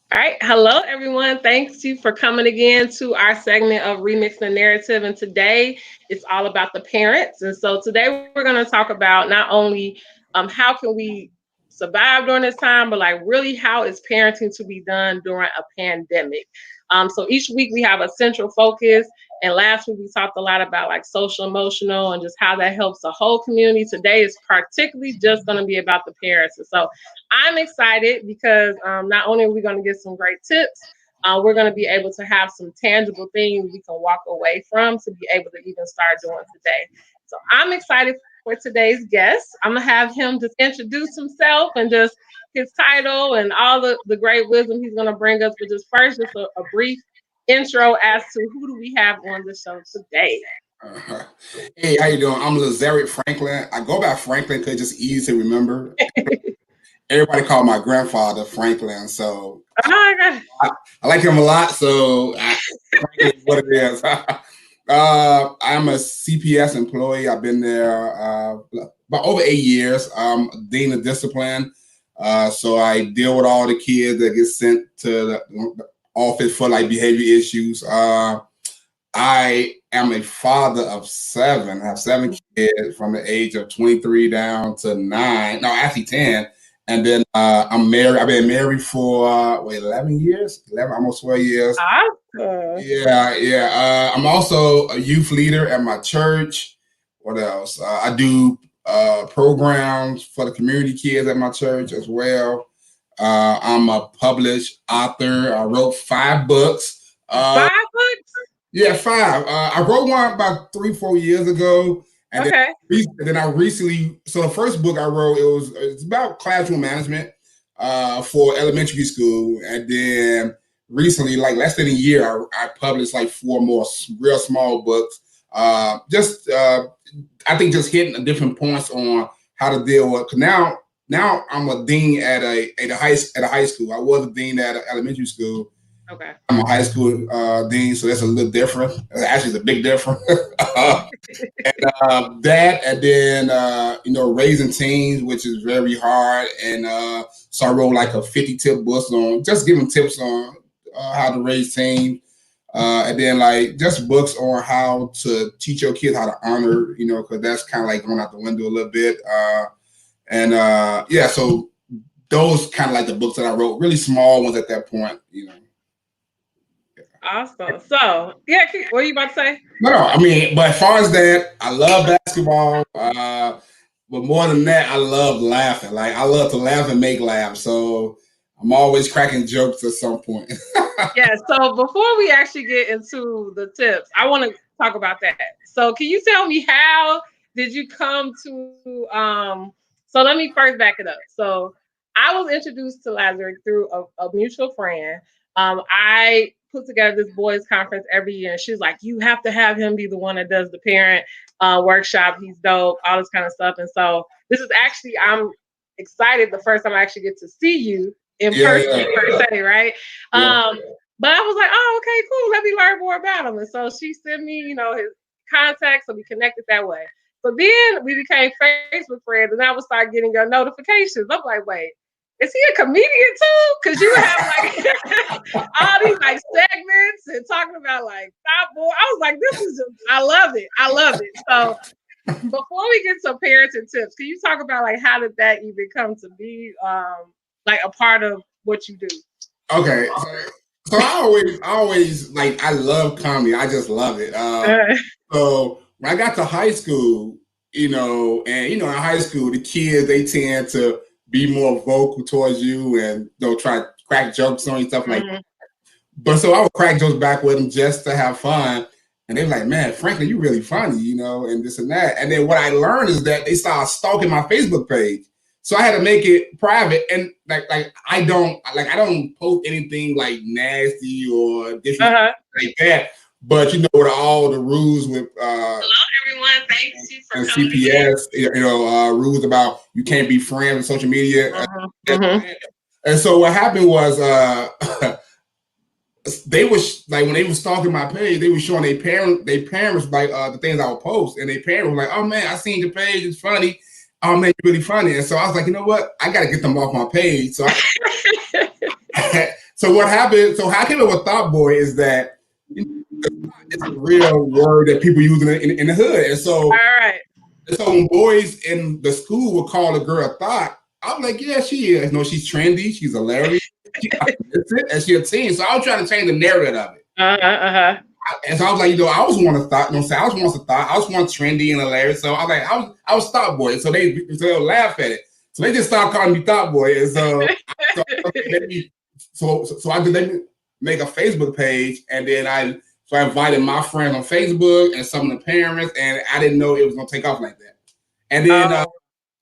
All right. Hello, everyone. Thanks you for coming again to our segment of Remixing the Narrative. And today it's all about the parents. And so today we're going to talk about not only how can we survive during this time, but like really how is parenting to be done during a pandemic. So each week we have a central focus. And last week we talked a lot about like social emotional and just how that helps the whole community. Today is particularly just going to be about the parents. And so I'm excited because not only are we going to get some great tips, we're going to be able to have some tangible things we can walk away from to be able to even start doing today. So I'm excited for today's guest. I'm going to have him just introduce himself and just his title and all the great wisdom he's going to bring us. But just first, just a brief intro as to who do we have on the show today. Uh, Hey, how you doing? I'm Lazerrick Franklin. I go by Franklin because it's just easy to remember. Everybody called my grandfather Franklin, so Oh my God. I like him a lot. Franklin is what it is. I'm a CPS employee. I've been there about over 8 years. Dean of discipline, so I deal with all the kids that get sent to the office for like behavior issues. I am a father of seven. I have seven kids from the age of 23 down to nine. No, actually 10. And then I'm married. I've been married for 11 years, 11, almost 12 years. Awesome. Yeah. I'm also a youth leader at my church. What else? I do programs for the community kids at my church as well. I'm a published author. I wrote 5 books. 5 books? Yeah, 5. I wrote one about 3, 4 years ago, and then Okay. I recently. So the first book I wrote, it's about classroom management for elementary school, and then recently, like less than a year, I published like 4 more real small books. I think just hitting different points on how to deal with. 'Cause now I'm a dean at a high school. I was a dean at an elementary school. Okay. I'm a high school dean, so that's a little different. Actually, it's a big difference. That, and then raising teens, which is very hard. And so I wrote like a 50 tip book on just giving tips on how to raise teens. And then like just books on how to teach your kids how to honor, because that's kind of like going out the window a little bit. So those kind of like the books that I wrote, really small ones at that point. Awesome. So, yeah, what are you about to say? No. I mean, but as far as that, I love basketball. But more than that, I love laughing. Like I love to laugh and make laugh. So I'm always cracking jokes at some point. Yeah, so before we actually get into the tips, I want to talk about that. So, can you tell me how did you come to so let me first back it up. So, I was introduced to Lazarus through a mutual friend. I put together this boys conference every year, and she's like, "You have to have him be the one that does the parent workshop. He's dope, all this kind of stuff." And so, this is actually I'm excited the first time I actually get to see you in person per se, right? Yeah. But I was like, "Oh, okay, cool. Let me learn more about him." And so she sent me, his contact, so we connected that way. So then we became Facebook friends, and I would start getting your notifications. I'm like, "Wait, is he a comedian too?" Because you have like all these like segments and talking about like Thought Boy. I was like, "This is just, I love it. I love it." So before we get to parenting tips, can you talk about like how did that even come to be like a part of what you do? Okay. So I always like I love comedy. I just love it. So when I got to high school, in high school, the kids they tend to be more vocal towards you, and they'll try to crack jokes on you, stuff like. Mhm. But so I would crack jokes back with them just to have fun. And they're like, man, frankly, you really funny, and this and that. And then what I learned is that they started stalking my Facebook page. So I had to make it private. And like I don't post anything like nasty or disrespectful like that. But with all the rules with Hello, everyone. Thank you for and coming again. CPS, rules about you can't be friends on social media. Mhm. And so what happened was they was like when they was stalking my page, they were showing their parents like the things I would post, and their parents were like, "Oh man, I seen your page, it's funny. Oh man, you're really funny." And so I was like, you know what, I got to get them off my page. So So what happened? So how I came up with Thought Boy is that it's a real word that people use in the hood, and All right. so when boys in the school would call a girl Thought, I'm like, yeah, she is. No, she's trendy, she's hilarious, she's optimistic, and she's a teen. So I was trying to change the narrative of it. And so I was like, I was one of Thought. I was once a Thought. I was one trendy and hilarious. So I was like, I was Thought Boy. So they'll laugh at it. So they just started calling me Thought Boy. And so I did make a Facebook page, and then I invited my friends on Facebook and some of the parents, and I didn't know it was gonna take off like that. And then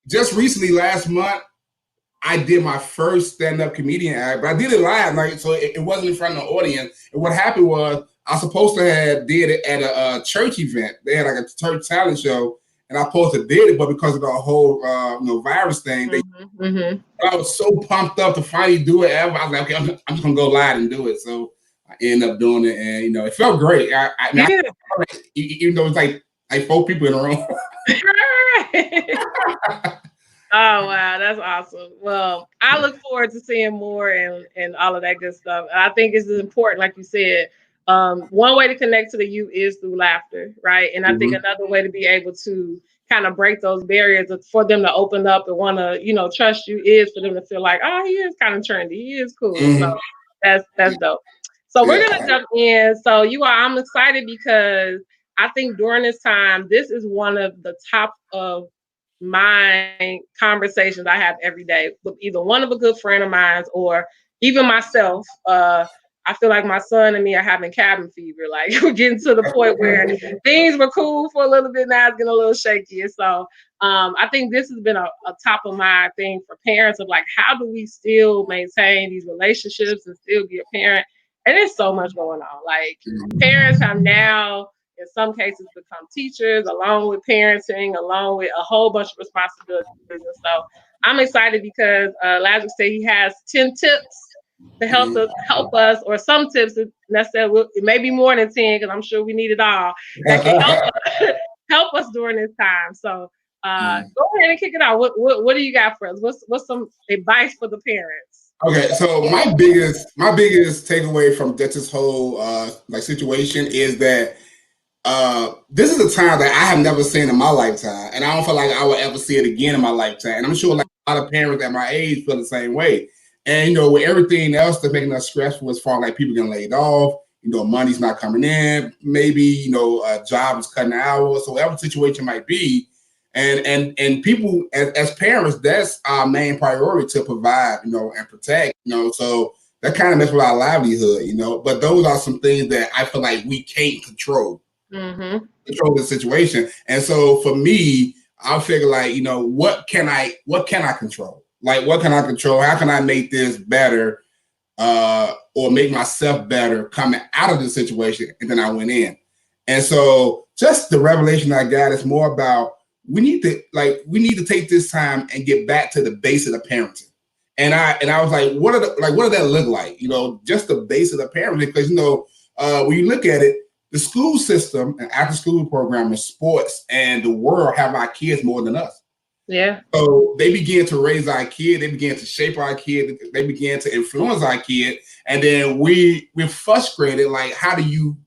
just recently, last month, I did my first stand-up comedian act, but I did it live, like, so it wasn't in front of the audience. And what happened was I was supposed to have did it at a church event. They had like a church talent show, and I supposed to did it, but because of the whole virus thing, I was so pumped up to finally do it ever. I was like, okay, I'm just gonna go live and do it. So I ended up doing it, and it felt great. Even though it's like 4 people in the room. Oh, wow. That's awesome. Well, I look forward to seeing more and all of that good stuff. I think it's important, like you said, one way to connect to the youth is through laughter, right? And I think another way to be able to kind of break those barriers for them to open up and want to, trust you is for them to feel like, oh, he is kind of trendy. He is cool. So that's dope. So we're going to jump in. So I'm excited because I think during this time, this is one of the top of my conversations I have every day with either one of a good friend of mine or even myself. I feel like my son and me are having cabin fever. Like we're getting to the point where things were cool for a little bit. Now it's getting a little shaky. And so I think this has been a top of mind thing for parents of like, how do we still maintain these relationships and still be a parent? And there's so much going on. Like parents have now, in some cases, become teachers, along with parenting, along with a whole bunch of responsibilities. And so I'm excited because Lazerrick said he has 10 tips to help us, or some tips that necessarily, it may be more than 10, because I'm sure we need it all, that can help us during this time. So go ahead and kick it out. What do you got for us? What's some advice for the parents? Okay, so my biggest takeaway from this whole situation is that this is a time that I have never seen in my lifetime, and I don't feel like I will ever see it again in my lifetime. And I'm sure like a lot of parents at my age feel the same way. And with everything else that's making us stressful as far like people getting laid off, money's not coming in, maybe a job is cutting hours, so whatever the situation might be. And people as parents, that's our main priority, to provide, and protect, so that kind of messes with our livelihood, But those are some things that I feel like we can't control. Control the situation. And so for me, I figure like, what can I control? Like, what can I control? How can I make this better or make myself better coming out of the situation? And then I went in. And so just the revelation I got is more about we need to take this time and get back to the base of the parenting. And I was like, what does that look like? Just the base of the parenting, because when you look at it, the school system and after school program and sports and the world have our kids more than us. Yeah. So they begin to raise our kid. They begin to shape our kid. They begin to influence our kid. And then we're frustrated. Like, how do you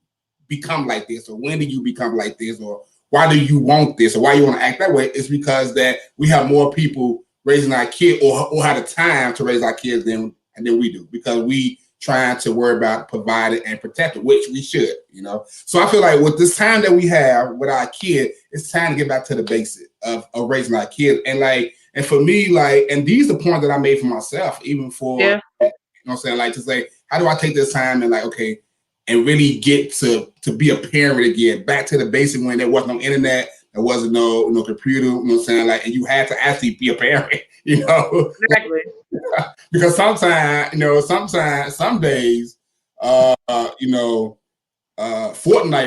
become like this? Or when do you become like this? Or why do you want this? Or why you want to act that way? It's because that we have more people raising our kid or have the time to raise our kids than we do, because we trying to worry about providing and protecting, which we should, So I feel like with this time that we have with our kid, it's time to get back to the basics of raising our kids. And for me, and these are the points that I made for myself, even for, to say, how do I take this time and and really get to be a parent again, back to the basic when there was no internet, there wasn't no computer, and you had to actually be a parent, Exactly. Because sometimes, some days, Fortnite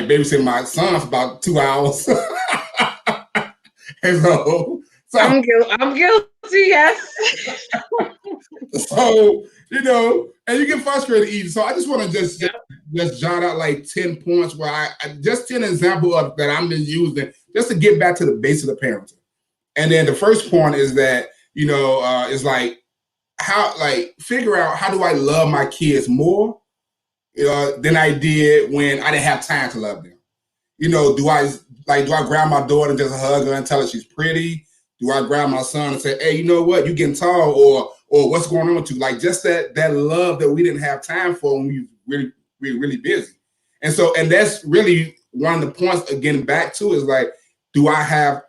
babysitting my son for about 2 hours. And so I'm guilty, yes. So, and you get frustrated easy. So I just want to just jot out like 10 points where I just 10 examples of that I'm been using just to get back to the base of the parenting. And then the first point is that, is like, figure out how do I love my kids more than I did when I didn't have time to love them. Do I grab my daughter and just hug her and tell her she's pretty? Do I grab my son and say, hey, you know what, you getting tall, or what's going on with you? Like just that love that we didn't have time for when we really busy. And that's really one of the points of getting back to is like, do I have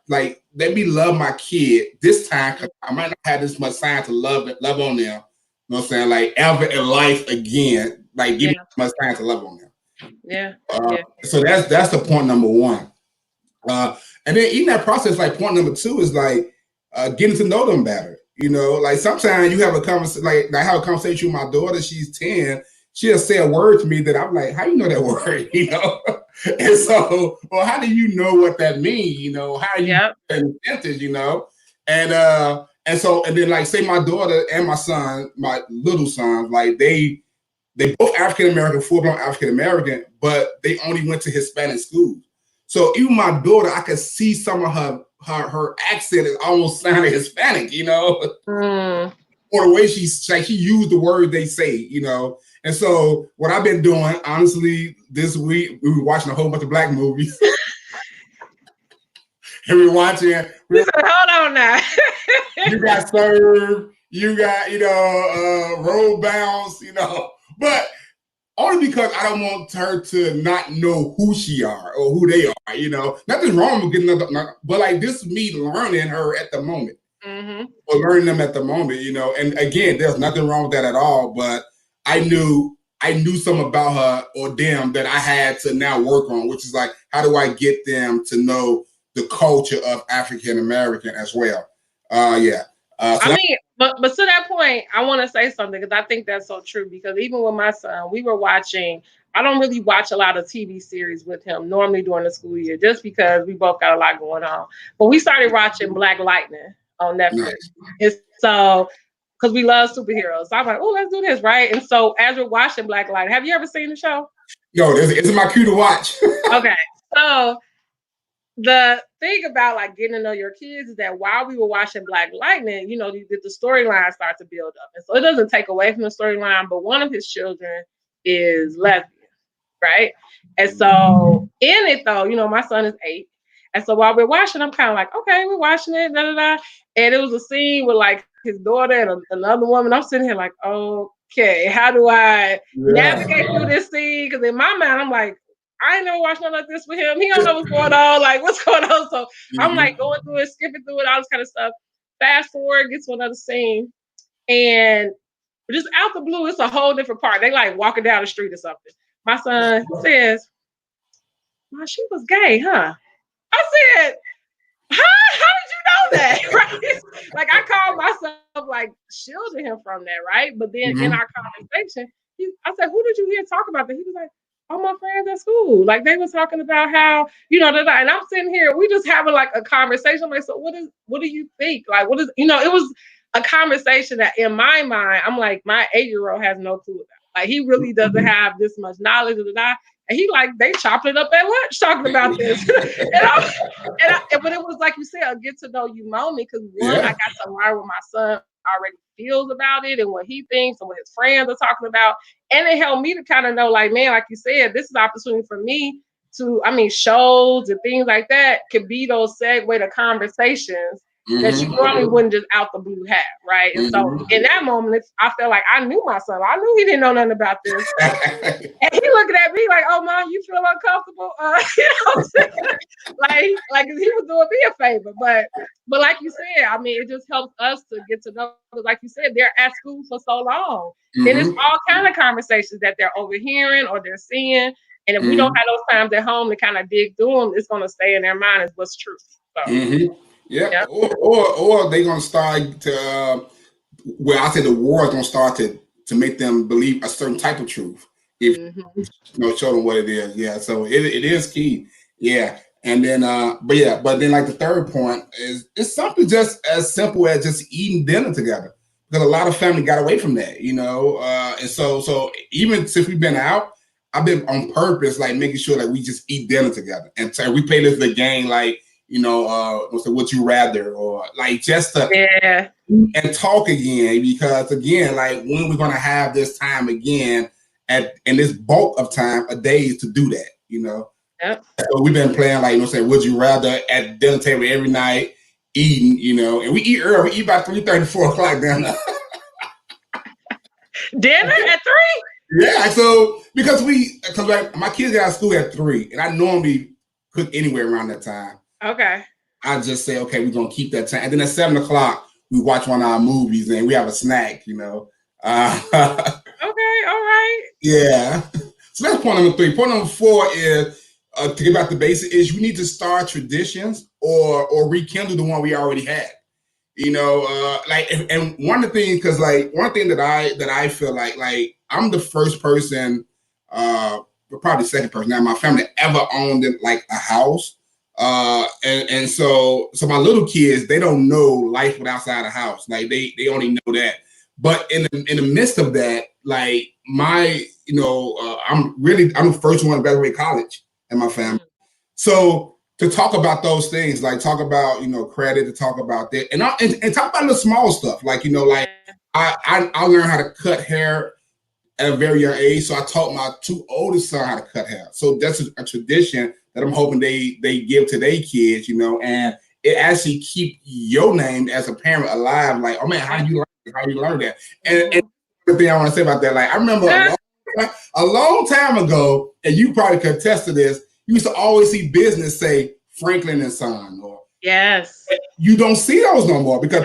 let me love my kid this time, because I might not have this much time to love on them. You know what I'm saying? Like ever in life again. Like give me much time to love on them. Yeah. So that's the point number one. And then in that process, like point number two is like getting to know them better. Like sometimes you have a conversation, like I have a conversation with my daughter. She's 10. She'll say a word to me that I'm like, how you know that word? And so, well, how do you know what that means? How are you sentence? And then like say my daughter and my son, my little son, like they both African American, full-blown African American, but they only went to Hispanic schools. So even my daughter, I could see some of her accent is almost sounding Hispanic, or the way she used the word they say, And so what I've been doing, honestly, this week we were watching a whole bunch of black movies. And we're watching. Hold on now. You got Serve, you got Road Bounce, but only because I don't want her to not know who she are or who they are. Nothing wrong with getting another, but like this is me learning her at the moment, or learning them at the moment. And again, there's nothing wrong with that at all. But I knew something about her or them that I had to now work on, which is like, how do I get them to know the culture of African American as well? But to that point, I want to say something because I think that's so true. Because even with my son, we were watching. I don't really watch a lot of TV series with him normally during the school year, just because we both got a lot going on. But we started watching Black Lightning on Netflix, nice. And so because we love superheroes, so I'm like, oh, let's do this, right? And so as we're watching Black Lightning, have you ever seen the show? No, it's my cue to watch. Okay, so. The thing about like getting to know your kids is that while we were watching Black Lightning, the storyline start to build up. And so it doesn't take away from the storyline, but one of his children is lesbian, right? And so in it though, my son is 8. And so while we're watching, I'm kind of like, okay, we're watching it, And it was a scene with like his daughter and another woman. I'm sitting here like, okay, how do I navigate through this scene? Because in my mind, I'm like, I ain't never watched nothing like this with him. He don't know what's going on. Like, what's going on? So I'm like going through it, skipping through it, all this kind of stuff. Fast forward, get to another scene. And just out the blue, it's a whole different part. They like walking down the street or something. My son says, "Mom, she was gay, huh?" I said, how did you know that? Right? Like I called myself like shielding him from that, right? But then in our conversation, I said, who did you hear talk about that? He was like, all my friends at school, like they were talking about how, and I'm sitting here, we just having like a conversation. I'm like, so what do you think? Like, what is, it was a conversation that in my mind, I'm like, my 8-year-old has no clue about. Like, he really doesn't have this much knowledge of that. And he like, they chopped it up at lunch talking about this. But it was like you said, a get to know you moment. Because one, I got to learn what my son already feels about it and what he thinks and what his friends are talking about. And it helped me to kind of know, like, man, like you said, this is an opportunity for me to, shows and things like that could be those segue to conversations that you normally wouldn't just out the blue have, right? And so in that moment, I felt like I knew my son. I knew he didn't know nothing about this. And he looking at me like, oh, Mom, you feel uncomfortable? What I'm saying? like he was doing me a favor. But like you said, it just helps us to get to know, like you said, they're at school for so long. And it's all kind of conversations that they're overhearing or they're seeing. And if we don't have those times at home to kind of dig through them, it's going to stay in their mind as what's true. So, yeah. Or they're going to start to, I say the war is going to start to make them believe a certain type of truth. If show them what it is. Yeah. So it is key. Yeah. And then, but then like the third point is it's something just as simple as just eating dinner together. Because a lot of family got away from that, and so even since we've been out, I've been on purpose, like making sure that we just eat dinner together. And so we play this the game, like, would you rather, or like just to Yeah. and talk again, because again, like when we're gonna have this time again and this bulk of time a days to do that, Yep. So we've been playing like would you rather at dinner table every night, eating, and we eat early. We eat about 3:30, 4 o'clock down there. Dinner at 3? Yeah, so because like, my kids get out of school at 3, and I normally cook anywhere around that time. Okay. I just say, okay, we're gonna keep that time, and then at 7 o'clock we watch one of our movies and we have a snack, Okay, all right. Yeah. So that's point number 3. Point number 4 is to get back to basic is we need to start traditions or rekindle the one we already had. And one of the things, because like one thing that I feel like I'm the first person, probably second person now in my family that ever owned like a house. And so my little kids, they don't know life outside the house. Like they only know that. But in the midst of that, like I'm the first one to graduate college in my family. So to talk about those things, like talk about credit, to talk about that, and talk about the small stuff, like I learned how to cut hair at a very young age, so I taught my 2 oldest sons how to cut hair. So that's a tradition that I'm hoping they give to their kids, and it actually keep your name as a parent alive. Like, oh man, how you learn that? And the thing I want to say about that, like I remember a long time ago, and you probably could attest to this. You used to always see business say Franklin and Son, or yes. You don't see those no more because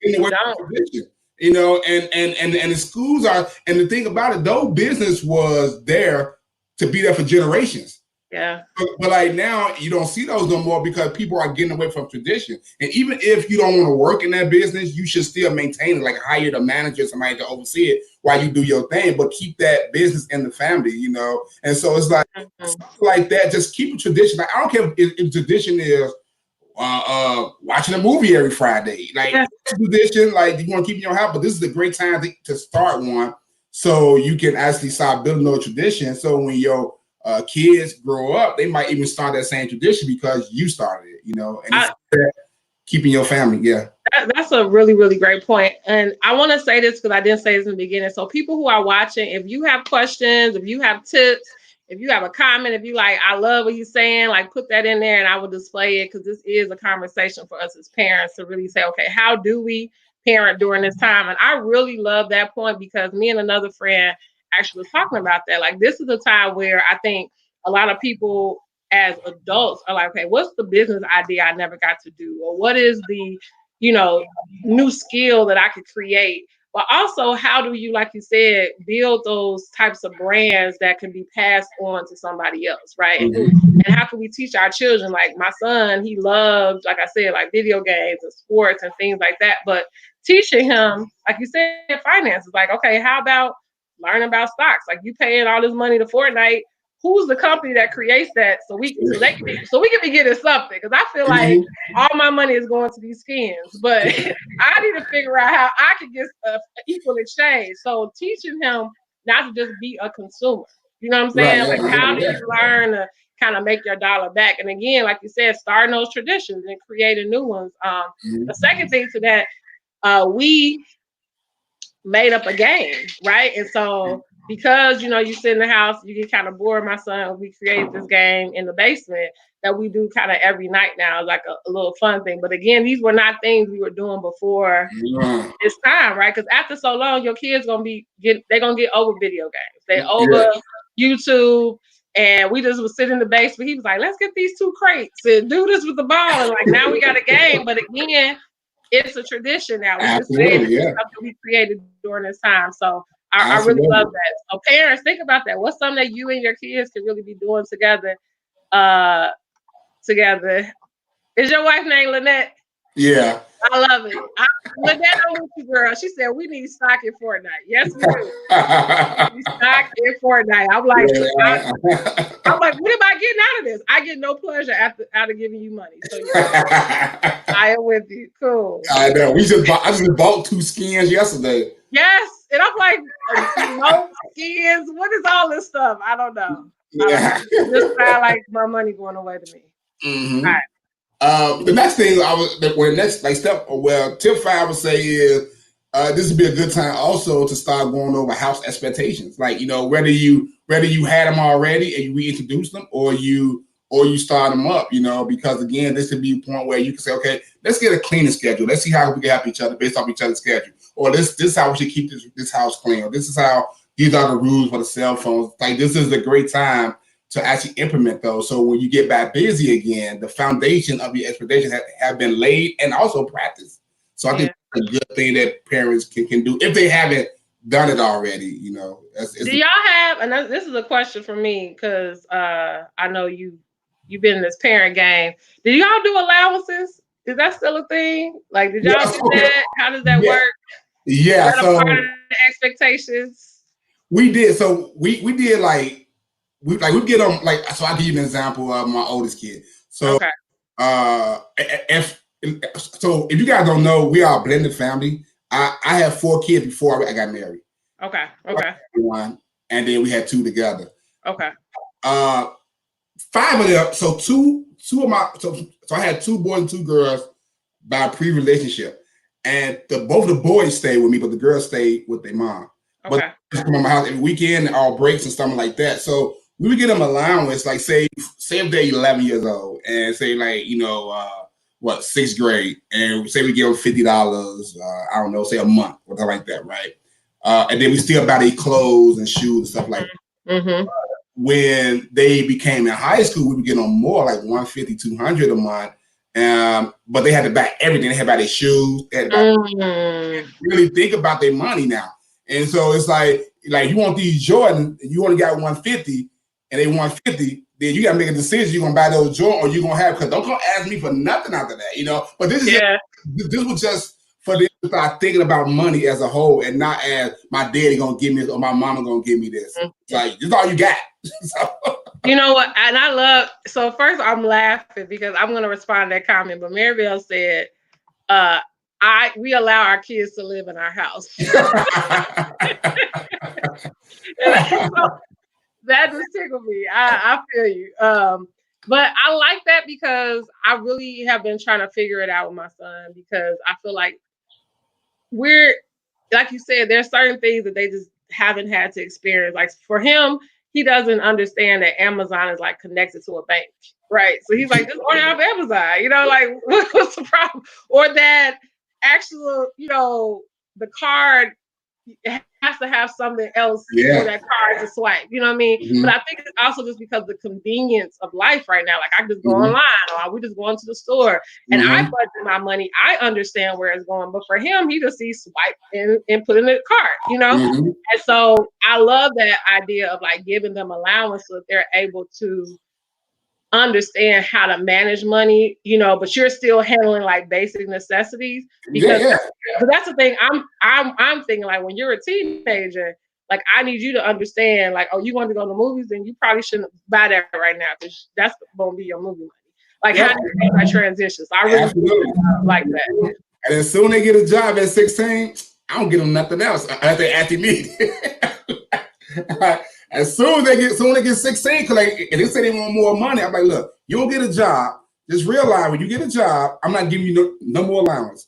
in the way tradition, and the schools are. And the thing about it, though, business was there to be there for generations. Yeah. But like now, you don't see those no more because people are getting away from tradition. And even if you don't want to work in that business, you should still maintain it, like hire the manager, somebody to oversee it while you do your thing, but keep that business in the family, And so it's like, like that, just keep a tradition. Like, I don't care if tradition is watching a movie every Friday. Like, tradition, like you want to keep in your house, but this is a great time to start one so you can actually start building those traditions. So when your kids grow up, they might even start that same tradition because you started it, and it's keeping your family. Yeah. That's a really, really great point. And I want to say this because I didn't say this in the beginning. So people who are watching, if you have questions, if you have tips, if you have a comment, if you like, I love what you're saying, like put that in there and I will display it, because this is a conversation for us as parents to really say, okay, how do we parent during this time? And I really love that point because me and another friend actually was talking about that. Like, this is a time where I think a lot of people as adults are like, okay, what's the business idea I never got to do? Or what is the, new skill that I could create? But also, how do you, like you said, build those types of brands that can be passed on to somebody else, right? And how can we teach our children? Like my son, he loves, like I said, like video games and sports and things like that. But teaching him, like you said, finances, like, okay, how about learning about stocks? Like, you paying all this money to Fortnite. Who's the company that creates that so we can be getting something? Because I feel like all my money is going to these skins, but I need to figure out how I can get equal exchange. So teaching him not to just be a consumer, you know what I'm saying? Like, how do you learn to kind of make your dollar back? And again, like you said, starting those traditions and creating new ones. The second thing to that, we made up a game, right? And so because you sit in the house, you get kind of bored. My son, we created this game in the basement that we do kind of every night now, like a little fun thing. But again, these were not things we were doing before it's time, right? Because after so long, your kids gonna get over video games, they over YouTube. And we just was sitting in the basement. He was like, let's get these 2 crates and do this with the ball. And like, now we got a game. But again, it's a tradition now. We just saying stuff that we created during this time. So I really love that. So parents, think about that. What's something that you and your kids can really be doing together? Together. Is your wife named Lynette? Yeah. I love it. Lynette, I'm with you, girl. She said we need stock in Fortnite. Yes, we do. We need stock in Fortnite. I'm like, what am I getting out of this? I get no pleasure out of giving you money. So I am with you. Cool. I know. I just bought 2 skins yesterday. Yes, and I'm like, no skins. What is all this stuff? I don't know. Just sound like my money going away to me. Mm-hmm. All right. The next thing tip 5 I would say is this would be a good time also to start going over house expectations. Like, whether you had them already and you reintroduce them, or you start them up, because again, this could be a point where you can say, okay, let's get a cleaning schedule. Let's see how we can help each other based off each other's schedule. Or this is how we should keep this house clean. Or these are the rules for the cell phones. Like, this is a great time to actually implement those. So when you get back busy again, the foundation of your expectations have been laid and also practiced. So I think it's a good thing that parents can do if they haven't done it already. Do y'all have, and this is a question for me, because I know you've been in this parent game. Do y'all do allowances? Is that still a thing? Like, did y'all do that? How does that work? Yeah. Is that a part of the expectations? We did. So we did we get them so I'll give you an example of my oldest kid. So if you guys don't know, we are a blended family. I had 4 kids before I got married. Okay. One, and then we had 2 together. Okay. 5 of them. So two of my so I had 2 boys and 2 girls by pre-relationship, and both the boys stayed with me, but the girls stayed with their mom. Okay. But they come to my house every weekend, all breaks and stuff like that. So we would get them allowance, like say if they're 11 years old, and say 6th grade, and say we give them $50, I don't know, say a month or something like that, right? And then we still buy their clothes and shoes and stuff like that. Mm-hmm. When they became in high school, we would get them more, like $150, $200 a month. But they had to buy everything. They had to buy their shoes. They had to really think about their money now. And so it's like you want these Jordan, you only got 150, and they 150. Then you got to make a decision. You're gonna buy those Jordan, or you're gonna have, because don't come ask me for nothing after that, But this is this was just for them to start thinking about money as a whole, and not as my daddy gonna give me this or my mama gonna give me this. Like, this is all you got. You know what? And so first I'm laughing because I'm gonna respond to that comment, but Maribel said, we allow our kids to live in our house. That just tickled me. I feel you. But I like that because I really have been trying to figure it out with my son, because I feel like like you said, there's certain things that they just haven't had to experience. Like for him, he doesn't understand that Amazon is like connected to a bank, right? So he's like, just order off Amazon, like what's the problem? Or that actual, the card has to have something else for that card to swipe. You know what I mean? Mm-hmm. But I think it's also just because of the convenience of life right now. Like, I can just go online, or we just go into the store, and I budget my money. I understand where it's going. But for him, he just sees swipe and put in the cart, And so I love that idea of like giving them allowance so that they're able to understand how to manage money, but you're still handling like basic necessities, because but that's the thing. I'm thinking, like, when you're a teenager, like, I need you to understand, like, oh, you want to go to the movies, then you probably shouldn't buy that right now, because that's gonna be your movie money. Like, how do you make that transition? So I really like that. And as soon as they get a job at 16, I don't give them nothing else unless they actually need. As soon as they get 16, because and they say they want more money, I'm like, look, you don't get a job. Just realize when you get a job, I'm not giving you no more allowance.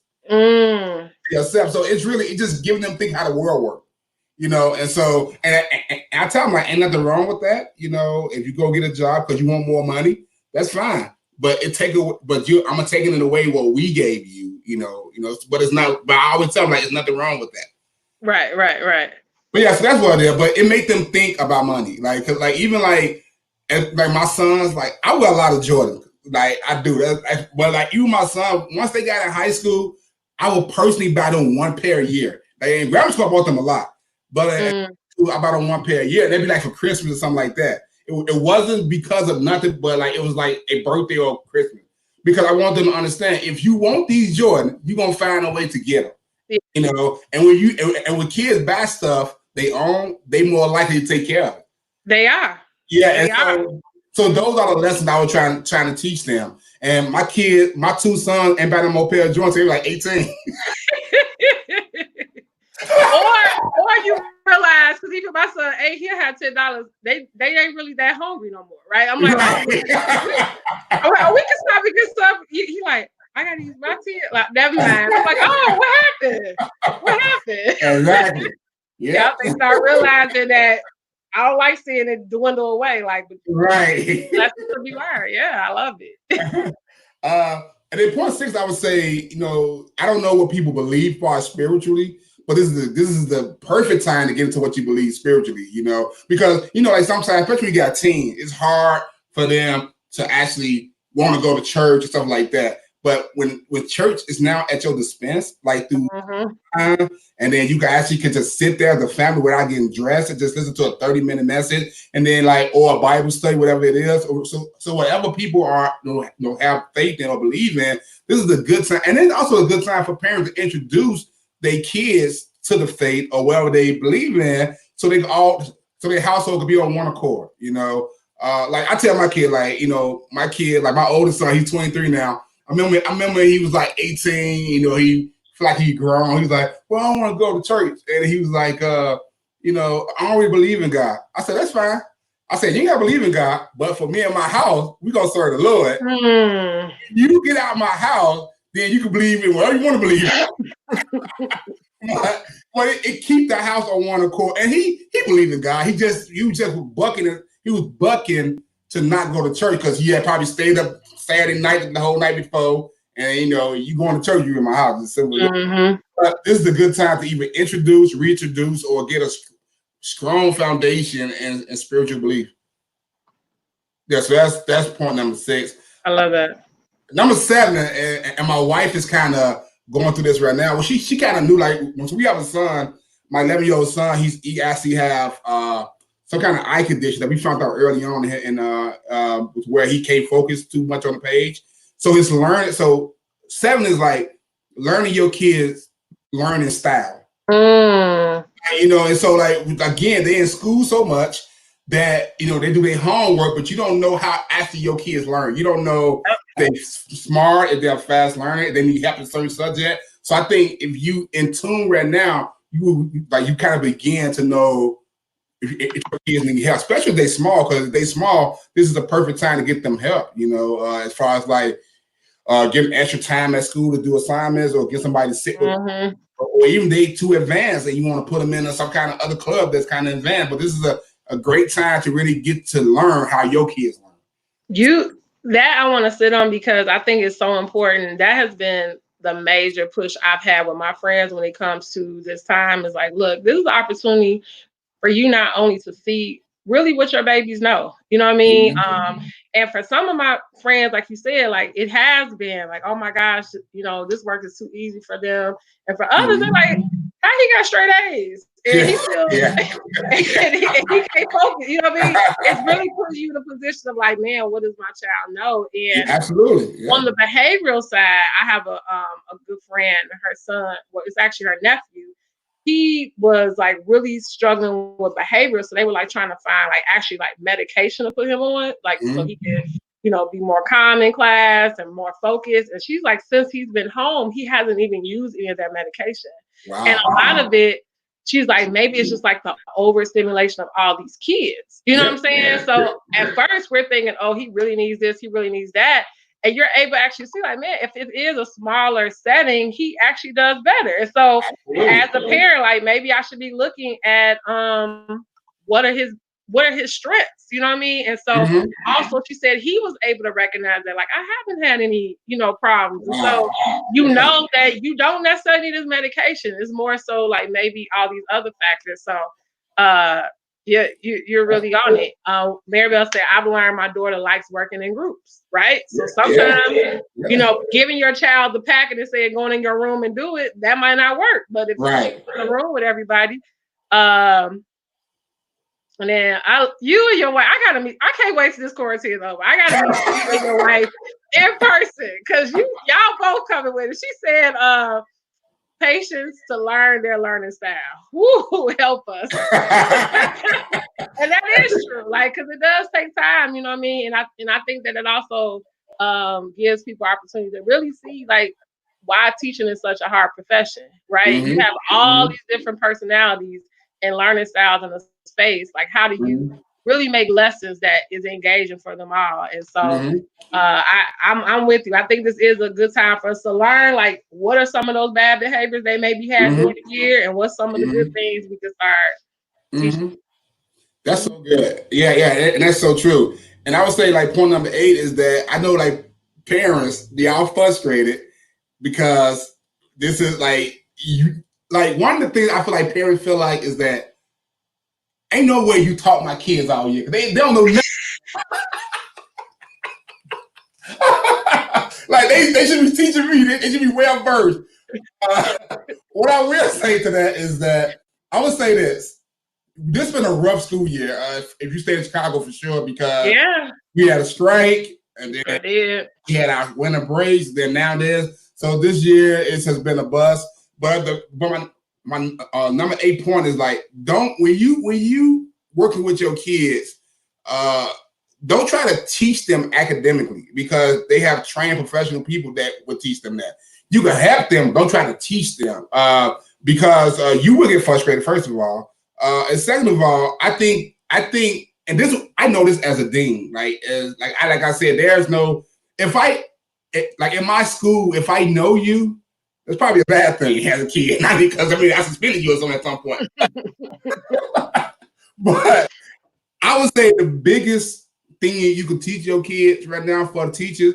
Yourself. So it's just giving them think how the world works, And so, and I tell them, like, ain't nothing wrong with that, If you go get a job because you want more money, that's fine. But I'm gonna take it away what we gave you, But it's not. But I always tell them, like, there's nothing wrong with that. Right. But yeah, so that's what it is. But it make them think about money, like, cause like even like my sons, like, I wear a lot of Jordan, like I do. But like even my son, once they got in high school, I would personally buy them 1 pair a year. Like in grammar school, I bought them a lot, but I bought them 1 pair a year. They'd be like for Christmas or something like that. It wasn't because of nothing, but like it was like a birthday or Christmas, because I want them to understand, if you want these Jordan, you're gonna find a way to get them. And when kids buy stuff they own, they more likely to take care of it. They are. Yeah. So those are the lessons I was trying to teach them. And my 2 sons ain't buying them more pair of joints. They were like 18. you realize, because even my son, hey, he had $10. They ain't really that hungry no more, right? I'm like, oh, we can stop and get stuff. He like, I gotta use my 10. Like, never mind. I'm like, oh, what happened? What happened? Exactly. Yeah, they start realizing that I don't like seeing it dwindle away. Like, right. lessons to be learned. Yeah, I love it. And then point six, I would say, I don't know what people believe far spiritually, but this is the perfect time to get into what you believe spiritually, because like sometimes, especially when you got a teen, it's hard for them to actually want to go to church and stuff like that. But when church is now at your dispense, like through time, and then you guys actually can just sit there as a family without getting dressed and just listen to a 30-minute message, and then or a Bible study, whatever it is. So whatever people are have faith in or believe in, this is a good time, and then also a good time for parents to introduce their kids to the faith or whatever they believe in, so their household could be on one accord. Like I tell my kid, my kid, like my oldest son, he's 23 now. I remember he was like 18. He feel like he grown. He's like, well, I don't want to go to church, and he was like, I don't really believe in God. I said, that's fine. I said, you ain't gotta believe in God, but for me and my house, we gonna serve the Lord. You get out of my house, then you can believe in whatever you want to believe in. But it keep the house on one accord. And he believed in God. He was just bucking. He was bucking to not go to church because he had probably stayed up Saturday night the whole night before. And you going to church, you in my house. It's simple. But this is a good time to either introduce, reintroduce, or get a strong foundation in spiritual belief. Yeah, so that's point number 6. I love that. Number 7, and my wife is kind of going through this right now. Well, she kind of knew, like, once we have a son, my 11-year-old son, he actually have some kind of eye condition that we found out early on in where he can't focus too much on the page. So his learning, 7 is like learning your kids' learning style. And so like again, they're in school so much that they do their homework, but you don't know how actually your kids learn. You don't know if they're smart, if they're fast learning, if they need help in certain subject. So I think if you in tune right now, you kind of begin to know if your kids need help, especially if they're small, because if they're small, this is the perfect time to get them help, as far as like give them extra time at school to do assignments or get somebody to sit with them. Or even they too advanced and you want to put them in some kind of other club that's kind of advanced. But this is a great time to really get to learn how your kids learn. That I want to sit on because I think it's so important. That has been the major push I've had with my friends when it comes to this time. Is like, look, this is an opportunity for you not only to see really what your babies know, you know what I mean? And for some of my friends, like you said, like it has been like, oh my gosh, this work is too easy for them. And for others, they're like, how he got straight A's? And he still and he can't focus, you know what I mean? It's really putting you in a position of like, man, what does my child know? And absolutely. Yeah. On the behavioral side, I have a good friend, her son, well, it's actually her nephew. He was like really struggling with behavior. So they were like trying to find like actually like medication to put him on, like so he could, be more calm in class and more focused. And she's like, since he's been home, he hasn't even used any of that medication. Wow. And a lot of it, she's like, maybe it's just like the overstimulation of all these kids. You know what I'm saying? So at first we're thinking, oh, he really needs this, he really needs that. And you're able to actually see, like, man, if it is a smaller setting, he actually does better. And so, as a parent, like, maybe I should be looking at what are his strengths, you know what I mean? And so, also, she said he was able to recognize that, like, I haven't had any, problems. And so, know that you don't necessarily need this medication. It's more so like maybe all these other factors. So, yeah, you're really on it. Maribel said, I've learned my daughter likes working in groups, right? So sometimes, giving your child the packet and saying, going in your room and do it, that might not work. But if you're in the room with everybody, and then you and your wife, I can't wait till this quarantine is over. I gotta meet you and your wife in person because y'all both coming with it. She said, patience to learn their learning style. Woo, help us. And that is true, like, because it does take time, you know what I mean? And I think that it also gives people opportunity to really see, like, why teaching is such a hard profession, right? You have all these different personalities, and learning styles in a space. Like, how do you really make lessons that is engaging for them all? And so I'm with you. I think this is a good time for us to learn, like, what are some of those bad behaviors they maybe had during the year, and what's some of the good things we can start teaching. That's so good. Yeah, and that's so true. And I would say, like, point number 8 is that I know, like, parents, they all frustrated because this is like one of the things I feel like parents feel like is that ain't no way you taught my kids all year. They don't know nothing. Like, they should be teaching me. They should be well versed. What I will say to that is that I would say this. This has been a rough school year. If you stay in Chicago, for sure, because we had a strike, and then we had our winter breaks. Then now there's so this year it has been a bust. But my number 8 point is, like, don't when you working with your kids, don't try to teach them academically, because they have trained professional people that will teach them that. You can help them. Don't try to teach them because you will get frustrated, first of all. And second of all, I think, and this, I know this as a dean, like I said, there's no, like in my school, if I know you, it's probably a bad thing as a kid, not because I suspended you or something at some point. But I would say the biggest thing you can teach your kids right now for the teachers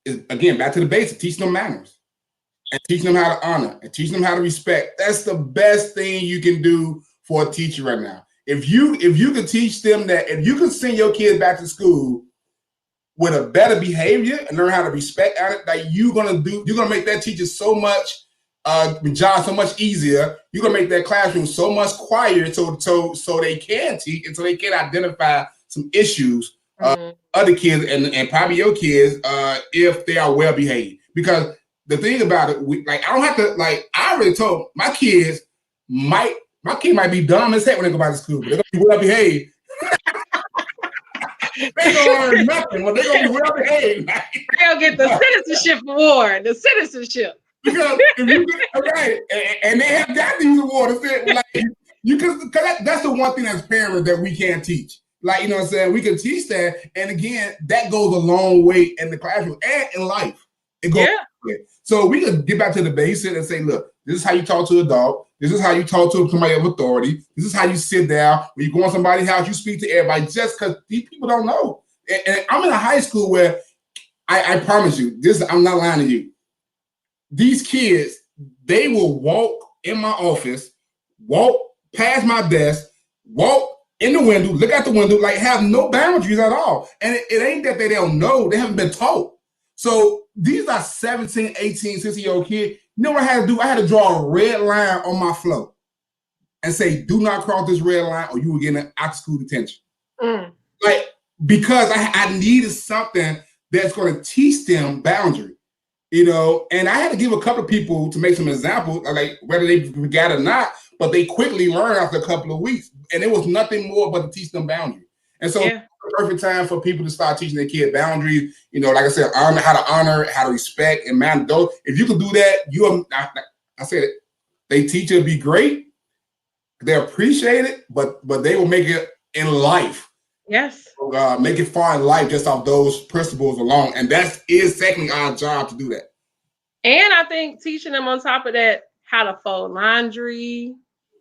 is, again, back to the basics, teach them manners. And teaching them how to honor and teaching them how to respect. That's the best thing you can do for a teacher right now. If you can teach them that, if you can send your kids back to school with a better behavior and learn how to respect it, like, you're gonna make that teacher so much job so much easier. You're gonna make that classroom so much quieter so they can teach and so they can identify some issues other kids and probably your kids if they are well behaved. Because the thing about it, I don't have to, like, I already told my kids, my kid might be dumb as heck when they go back to school, but they're gonna be well behaved. They gonna learn nothing, but they're gonna be well behaved. They'll get the citizenship award, Because if you get and they have got these awards, like, because that's the one thing as parents that we can't teach. Like, you know what I'm saying? We can teach that, and again, that goes a long way in the classroom and in life. It goes. So we can get back to the basics and say, look, this is how you talk to an adult. This is how you talk to somebody of authority. This is how you sit down. When you go in somebody's house, you speak to everybody, just because these people don't know. And I'm in a high school where I promise you, I'm not lying to you. These kids, they will walk in my office, walk past my desk, walk in the window, look out the window, like, have no boundaries at all. And it ain't that they don't know. They haven't been taught. So these are 17, 18, 16-year-old kids. You know what I had to do? I had to draw a red line on my flow and say, do not cross this red line or you will get an after-school detention. Like, because I needed something that's going to teach them boundary, you know? And I had to give a couple of people to make some examples, like, whether they forgot or not, but they quickly learned after a couple of weeks. And it was nothing more but to teach them boundary. And so it's the perfect time for people to start teaching their kids boundaries. You know, like I said, how to honor, how to respect, and man, those. If you can do that, I said, they teach you to be great. They appreciate it, but they will make it in life. Yes. Make it far in life just off those principles alone. And that is technically our job to do that. And I think teaching them on top of that, how to fold laundry.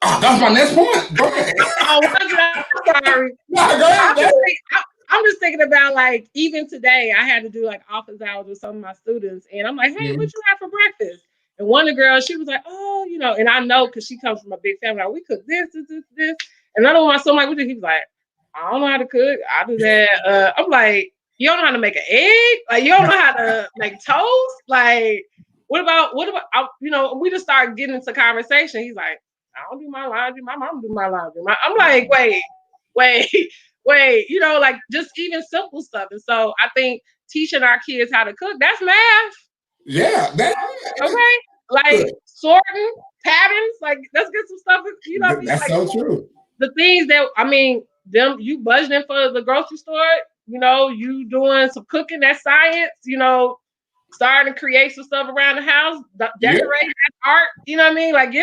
Oh, that's my next point. Go ahead. I'm sorry. No, go ahead. I'm just thinking about, like, even today, I had to do, like, office hours with some of my students. And I'm like, hey, what you have for breakfast? And one of the girls, she was like, oh, you know, and I know because she comes from a big family. Like, we cook this. And another one, so I'm like, he was like, I don't know how to cook. I do that. I'm like, you don't know how to make an egg? Like, you don't know how to make toast? Like, what about, you know, we just started getting into conversation. He's like, I don't do my laundry. My mom do my laundry. I'm like, wait, you know, like, just even simple stuff. And so I think teaching our kids how to cook, that's math. Yeah. Okay. Like, sorting, patterns, like, let's get some stuff, you know what I mean? That's like, so true. The things that, I mean, you budgeting for the grocery store, you know, you doing some cooking, that's science, you know, starting to create some stuff around the house, decorate, that's art, you know what I mean? Like,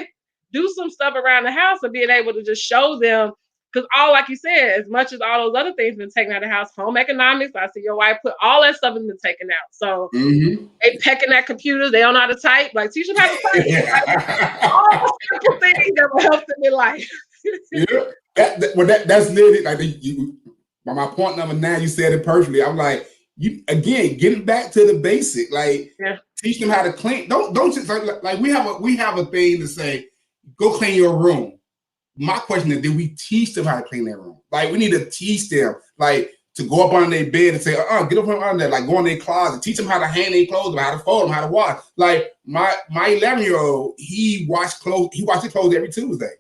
do some stuff around the house and being able to just show them. Because all, like you said, as much as all those other things been taken out of the house, home economics, I see your wife put all that stuff has been taken out. So they pecking at computers, they don't know how to type. Like, teach them how to type. Like, all the simple things that will help them in life. That's literally like by my point number 9, you said it perfectly. I'm like, you again, getting back to the basic, like teach them how to clean. Don't just like we have a thing to say, go clean your room. My question is, did we teach them how to clean their room? Like, we need to teach them, like, to go up on their bed and say, get up on there, like, go in their closet, teach them how to hang their clothes, how to fold them, how to wash. Like, my 11-year-old, he washes his clothes every Tuesday.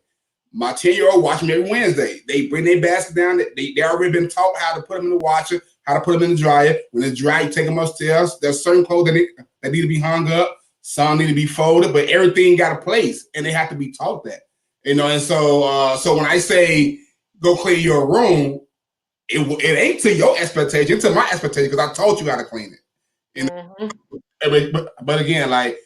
My 10-year-old wash them every Wednesday. They bring their basket down. They already been taught how to put them in the washer, how to put them in the dryer. When it's dry, you take them upstairs. There's certain clothes that need to be hung up. Some need to be folded, but everything got a place, and they have to be taught that. You know, and so when I say go clean your room, it ain't to your expectation, it's to my expectation, because I taught you how to clean it. But again, like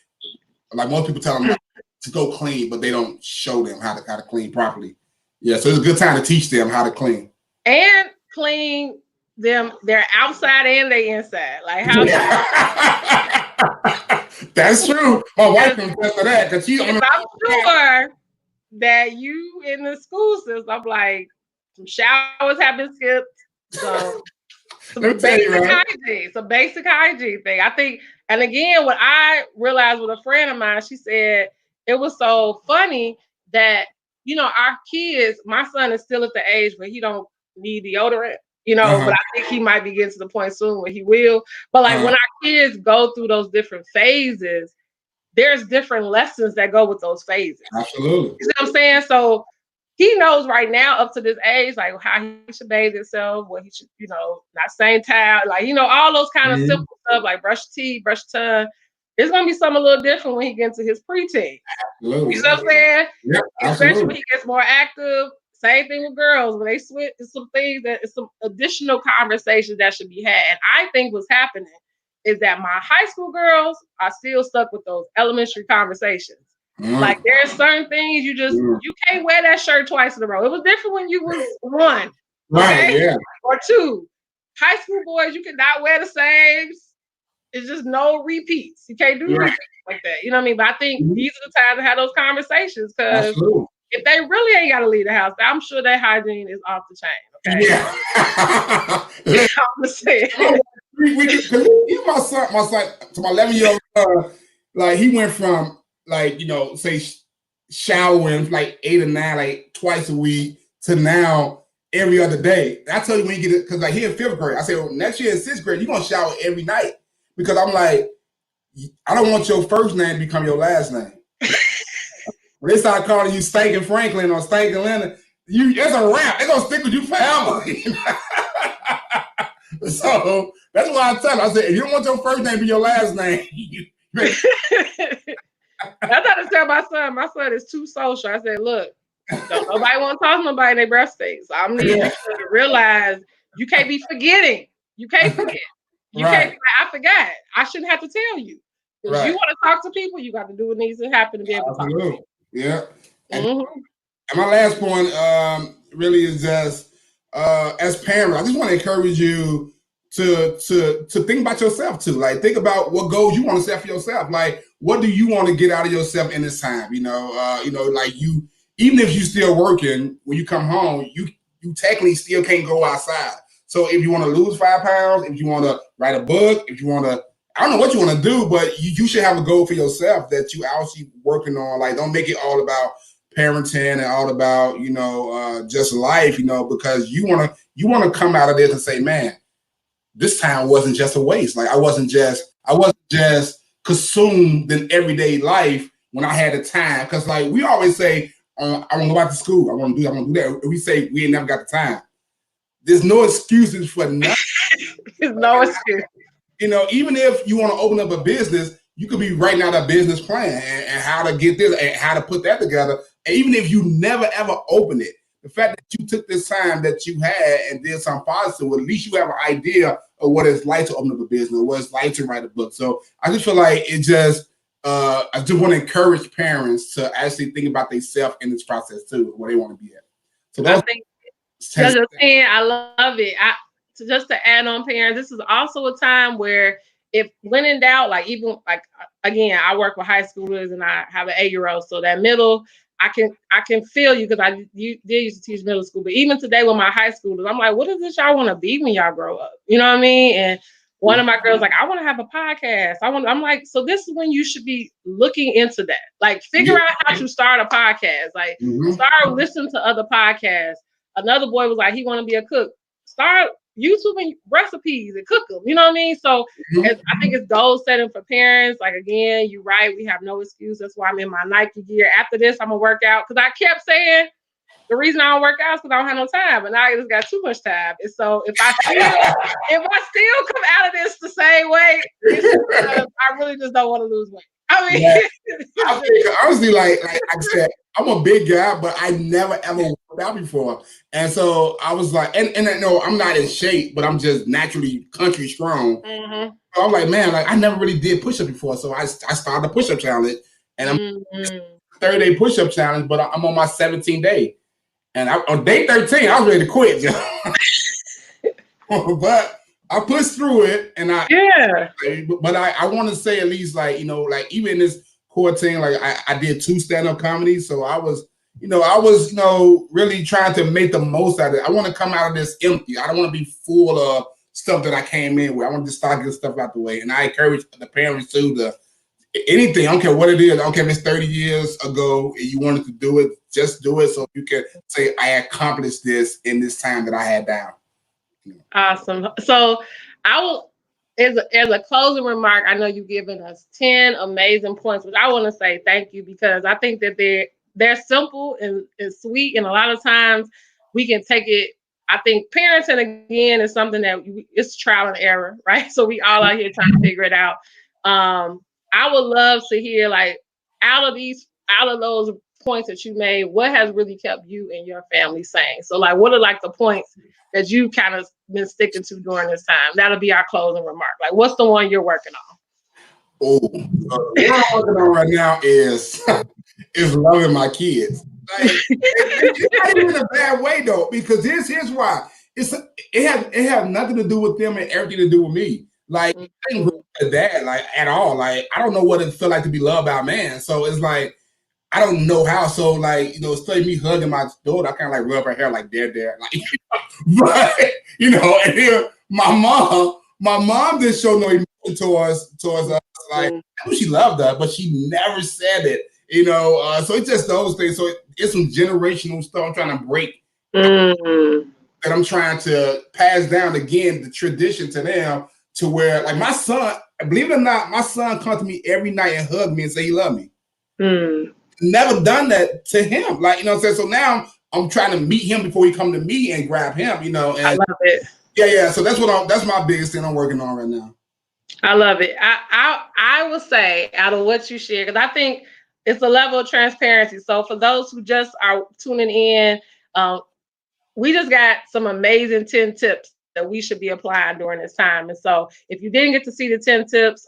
most people tell them to go clean, but they don't show them how to clean properly. Yeah, so it's a good time to teach them how to clean. And clean them, their outside and their inside. Like how That's true. My wife can attest to that, because she's I'm sure that you in the school system, I'm like, some showers have been skipped. So some basic hygiene thing. I think, and again, what I realized with a friend of mine, she said it was so funny that, you know, our kids, my son is still at the age where he don't need deodorant, you know, but I think he might be getting to the point soon where he will. But like when our kids go through those different phases, there's different lessons that go with those phases. Absolutely. You know what I'm saying? So he knows right now up to this age, like how he should bathe himself, what he should, you know, not same towel, like, you know, all those kind of simple stuff, like brush teeth, brush tongue. It's going to be something a little different when he gets into his preteen. Absolutely. You know what I'm saying? Yeah, especially when he gets more active. Same thing with girls. When they switch, it's some things that it's some additional conversations that should be had. And I think what's happening is that my high school girls are still stuck with those elementary conversations. Like there's certain things you can't wear that shirt twice in a row. It was different when you was 1, okay? Or 2. High school boys, you cannot wear the same. It's just no repeats. You can't do repeats like that. You know what I mean? But I think these are the times to have those conversations, because if they really ain't got to leave the house, I'm sure that hygiene is off the chain. Okay. Yeah. I'm just saying. My son, to my 11-year-old son, like he went from like, you know, say showering like 8 or 9, like twice a week, to now every other day. And I tell you when you get it, because like he in 5th grade, I said, well, next year in 6th grade, you're gonna shower every night, because I'm like, I don't want your first name to become your last name. When they start calling you Stinking Franklin or Stinking Leonard, it's a wrap. They're gonna stick with you forever. So that's why I tell them, I said, if you don't want your first name to be your last name, I thought to tell my son is too social. I said, look, don't nobody want to talk to nobody in their breast space. I need you to realize you can't be forgetting. You can't forget. You can't be like, I forgot. I shouldn't have to tell you. If you want to talk to people, you got to do what needs to happen to be able to talk to people. Yeah. And my last point really is just, as parents, I just want to encourage you to think about yourself too. Like, think about what goals you want to set for yourself. Like, what do you want to get out of yourself in this time? You know, like even if you're still working, when you come home, you technically still can't go outside. So if you want to lose 5 pounds, if you want to write a book, if you want to, I don't know what you want to do, but you should have a goal for yourself that you actually working on. Like, don't make it all about parenting and all about, you know, just life, you know, because you want to come out of this and say, man, this time wasn't just a waste. Like, I wasn't just consumed in everyday life when I had the time. Because like we always say, I want to go back to school. I want to do that. We say we ain't never got the time. There's no excuses for nothing. There's no excuse. You know, even if you want to open up a business, you could be writing out a business plan and how to get this and how to put that together. And even if you never ever open it, the fact that you took this time that you had and did something positive, well, at least you have an idea of what it's like to open up a business, or what it's like to write a book. So I just feel like it just I just want to encourage parents to actually think about themselves in this process too, where they want to be at. So I that's think just saying, I love it. Just to add on, parents, this is also a time where, if when in doubt, like even like again, I work with high schoolers and I have an 8-year-old, so that middle, I can feel you because you did used to teach middle school, but even today with my high schoolers, I'm like, what is this y'all want to be when y'all grow up? You know what I mean? And one of my girls like, I want to have a podcast. I'm like, so this is when you should be looking into that. Like, figure out how to start a podcast. Like, start listening to other podcasts. Another boy was like, he want to be a cook. Start YouTubing recipes and cook them. You know what I mean? So I think it's goal setting for parents. Like, again, you're right. We have no excuse. That's why I'm in my Nike gear. After this, I'm gonna work out because I kept saying the reason I don't work out is because I don't have no time, and now I just got too much time. And so if I still come out of this the same way, it's because I really just don't want to lose weight. I mean, I think, honestly, like I said, I'm a big guy, but I never ever worked out before, and so I was like, and I know I'm not in shape, but I'm just naturally country strong. So I'm like, man, like I never really did push up before, so I started a push up challenge, and I'm 30-day push up challenge, but I'm on my 17th day. And on day 13, I was ready to quit, but I pushed through it, and But I want to say at least, like, you know, like even in this quarantine, like I did 2 stand-up comedies, so I was really trying to make the most out of it. I want to come out of this empty. I don't want to be full of stuff that I came in with. I want to start getting stuff out the way, and I encourage the parents too to. Anything, I don't care what it is. I don't care if it's 30 years ago and you wanted to do it, just do it so you can say, I accomplished this in this time that I had down. Awesome. So I will, as a closing remark, I know you've given us 10 amazing points, but I want to say thank you because I think that they're simple and sweet, and a lot of times we can take it. I think parenting again is something that it's trial and error, right? So we all out here trying to figure it out. I would love to hear, like, out of those points that you made, what has really kept you and your family sane? So, like, what are like the points that you kind of been sticking to during this time? That'll be our closing remark. Like, what's the one you're working on? What I'm working on right now is loving my kids. Like, it's not even in a bad way though, because here's why. It has nothing to do with them and everything to do with me. Like, I didn't grow up with a dad, like, at all. Like, I don't know what it feel like to be loved by a man. So it's like, I don't know how. So, like, instead of me hugging my daughter, I kind of like rub her hair like there. Like, but, and then my mom didn't show no emotion towards us. Like, I knew she loved us, but she never said it, so it's just those things. So it's some generational stuff I'm trying to break. And I'm trying to pass down again the tradition to them, to where, like, my son, believe it or not, my son comes to me every night and hug me and say he love me. Never done that to him. Like, what I'm saying? So now I'm trying to meet him before he come to me and grab him, and I love it. Yeah. So that's my biggest thing I'm working on right now. I love it. I will say, out of what you share, because I think it's a level of transparency. So for those who just are tuning in, we just got some amazing 10 tips that we should be applying during this time. And so if you didn't get to see the 10 tips,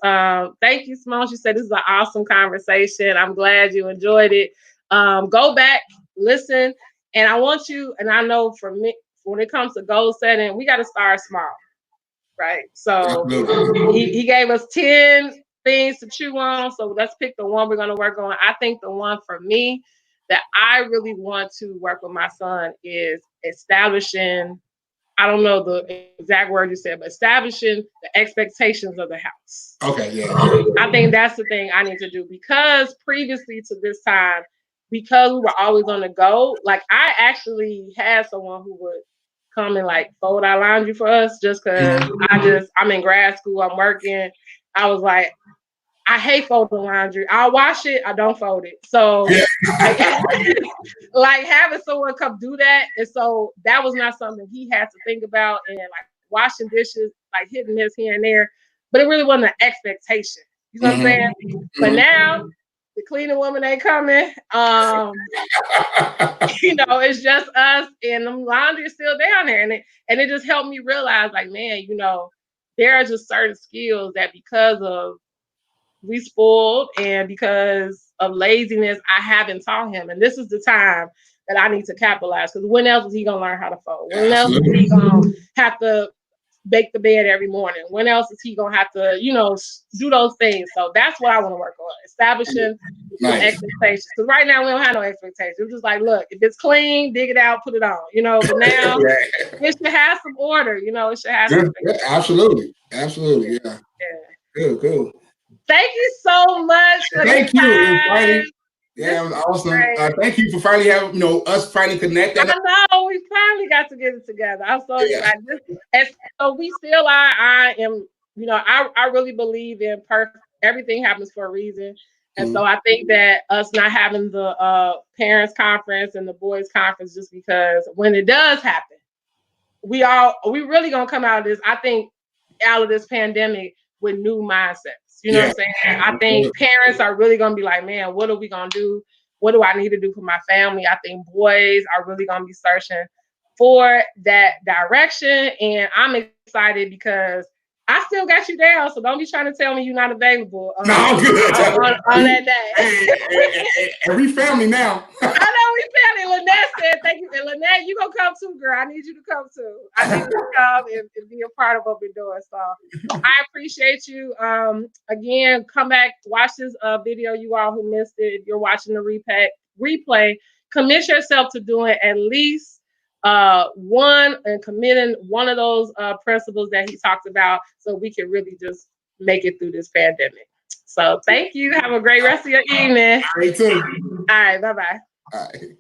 thank you, Simone. She said this is an awesome conversation. I'm glad you enjoyed it. Go back, listen. And I want you, and I know for me, when it comes to goal setting, we got to start small, right? So he gave us 10 things to chew on. So let's pick the one we're going to work on. I think the one for me that I really want to work with my son is establishing, I don't know the exact word you said, but establishing the expectations of the house. Okay, yeah. I think that's the thing I need to do, because previously to this time, because we were always on the go, like, I actually had someone who would come and like fold our laundry for us just because I'm in grad school, I'm working. I was like, I hate folding laundry. I'll wash it, I don't fold it. So like having someone come do that. And so that was not something he had to think about, and like washing dishes, like hitting this here and there. But it really wasn't an expectation. You know what I'm saying? But now the cleaning woman ain't coming. It's just us, and the laundry is still down there. And it just helped me realize, like, man, there are just certain skills that, because of we spoiled, and because of laziness, I haven't taught him. And this is the time that I need to capitalize, because when else is he gonna learn how to fold? When else is he gonna have to bake the bed every morning? When else is he gonna have to, do those things? So that's what I want to work on, establishing some expectations. Because right now we don't have no expectations. It's just like, look, if it's clean, dig it out, put it on. But now it should have some order. It should have some. Absolutely, yeah. Cool. Thank you so much for Thank the you. time. Yeah, it was awesome. Thank you for finally having us finally connecting. I know we finally got to get it together. I'm so excited. And so we still are. I am. I really believe in perfect. Everything happens for a reason. And so I think that us not having the parents conference and the boys conference, just because when it does happen, we really gonna come out of this. I think out of this pandemic with new mindsets. You know what I'm saying? I think parents are really gonna be like, man, what are we gonna do? What do I need to do for my family? I think boys are really gonna be searching for that direction, and I'm excited because I still got you down. So don't be trying to tell me you're not available on that day. And we family now. I know we family. Lynette said, thank you. And Lynette, you gonna come too, girl. I need you to come too. I need you to come and be a part of what we're doing. So I appreciate you. Again, come back, watch this video, you all who missed it. If you're watching the replay, commit yourself to doing at least one and committing one of those principles that he talked about, so we can really just make it through this pandemic. So thank you. Have a great rest of your evening. All right, too. All right, bye-bye. All right.